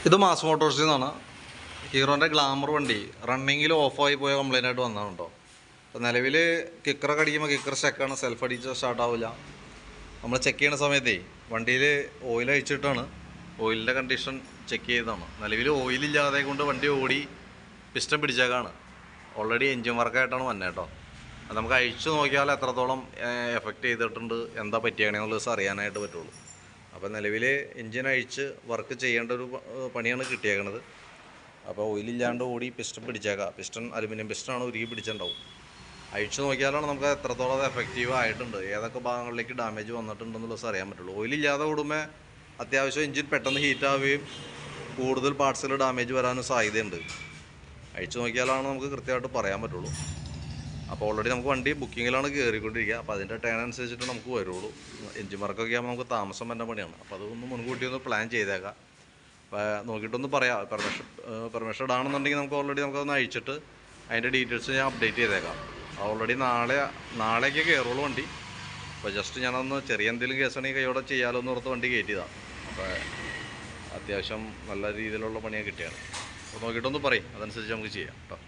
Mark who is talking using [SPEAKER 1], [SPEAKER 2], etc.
[SPEAKER 1] ഇത് മാസ് മോട്ടോഴ്സിൽ നിന്നാണ്. ഹീറോൻ്റെ ഗ്ലാമർ വണ്ടി റണ്ണിങ്ങിൽ ഓഫായി പോയ കംപ്ലൈൻ്റ് ആയിട്ട് വന്നതാണ് കേട്ടോ. അപ്പോൾ നിലവിൽ കിക്കറൊക്കെ അടിക്കുമ്പോൾ കിക്കർ സ്റ്റക്കാണ്, സെൽഫ് അടിച്ച് സ്റ്റാർട്ടാവില്ല. നമ്മൾ ചെക്ക് ചെയ്യുന്ന സമയത്തേ വണ്ടിയിൽ ഓയിൽ അഴിച്ചിട്ടാണ് ഓയിലിൻ്റെ കണ്ടീഷൻ ചെക്ക് ചെയ്തതാണ്. നിലവിൽ ഓയിലില്ലാതെ കൊണ്ട് വണ്ടി ഓടി പിസ്റ്റൺ പിടിച്ചേക്കാണ്. ഓൾറെഡി എൻജിൻ വർക്കായിട്ടാണ് വന്നത് കേട്ടോ. അത് നമുക്ക് അഴിച്ചു നോക്കിയാൽ എത്രത്തോളം എഫക്റ്റ് ചെയ്തിട്ടുണ്ട്, എന്താ പറ്റിയാണെന്നുള്ളത് അറിയാനായിട്ട് പറ്റുള്ളൂ. അപ്പോൾ നിലവിൽ എൻജിൻ അഴിച്ച് വർക്ക് ചെയ്യേണ്ട ഒരു പണിയാണ് കിട്ടിയേക്കണത്. അപ്പോൾ ഓയിലില്ലാണ്ട് ഓടി പിസ്റ്റൺ പിടിച്ചേക്കാം. പിസ്റ്റൺ അലുമിനിയം പിസ്റ്റണാണ് ഉരുകി പിടിച്ചിട്ടുണ്ടാവും. അഴിച്ചു നോക്കിയാലാണ് നമുക്ക് എത്രത്തോളം അത് എഫക്റ്റീവ് ആയിട്ടുണ്ട്, ഏതൊക്കെ ഭാഗങ്ങളിലേക്ക് ഡാമേജ് വന്നിട്ടുണ്ടെന്നുള്ളത് അറിയാൻ പറ്റുള്ളൂ. ഓയിലില്ലാതെ ഓടുമ്പോൾ അത്യാവശ്യം എൻജിൻ പെട്ടെന്ന് ഹീറ്റാവുകയും കൂടുതൽ പാർട്സിൽ ഡാമേജ് വരാനും സാധ്യതയുണ്ട്. അഴിച്ചു നോക്കിയാലാണ് നമുക്ക് കൃത്യമായിട്ട് പറയാൻ പറ്റുള്ളൂ. അപ്പോൾ ഓൾറെഡി നമുക്ക് വണ്ടി ബുക്കിങ്ങിലാണ് കയറിക്കൊണ്ടിരിക്കുക. അപ്പോൾ അതിൻ്റെ ടൈം അനുസരിച്ചിട്ട് നമുക്ക് വരുള്ളൂ. എൻജിൻ വർക്കൊക്കെ ആകുമ്പോൾ നമുക്ക് താമസം വരുന്ന പണിയാണ്. അപ്പോൾ അതൊന്ന് മുൻകൂട്ടി ഒന്ന് പ്ലാൻ ചെയ്തേക്കാം. അപ്പോൾ നോക്കിയിട്ടൊന്ന് പറയാം. പെർമിഷൻ ഇടാണെന്നുണ്ടെങ്കിൽ നമുക്ക് ഓൾറെഡി നമുക്കൊന്ന് അഴിച്ചിട്ട് അതിൻ്റെ ഡീറ്റെയിൽസ് ഞാൻ അപ്ഡേറ്റ് ചെയ്തേക്കാം. ഓൾറെഡി നാളേക്ക് കയറുള്ളൂ വണ്ടി. അപ്പോൾ ജസ്റ്റ് ഞാനൊന്ന് ചെറിയ എന്തെങ്കിലും കേസാണെങ്കിൽ കൈയോടെ ചെയ്യാമല്ലോ എന്ന് ഓർത്ത് വണ്ടി കയറ്റിയതാണ്. അപ്പോൾ അത്യാവശ്യം നല്ല രീതിയിലുള്ള പണിയാണ് കിട്ടിയാണ്. അപ്പോൾ നോക്കിയിട്ടൊന്ന് പറയും, അതനുസരിച്ച് നമുക്ക് ചെയ്യാം കേട്ടോ.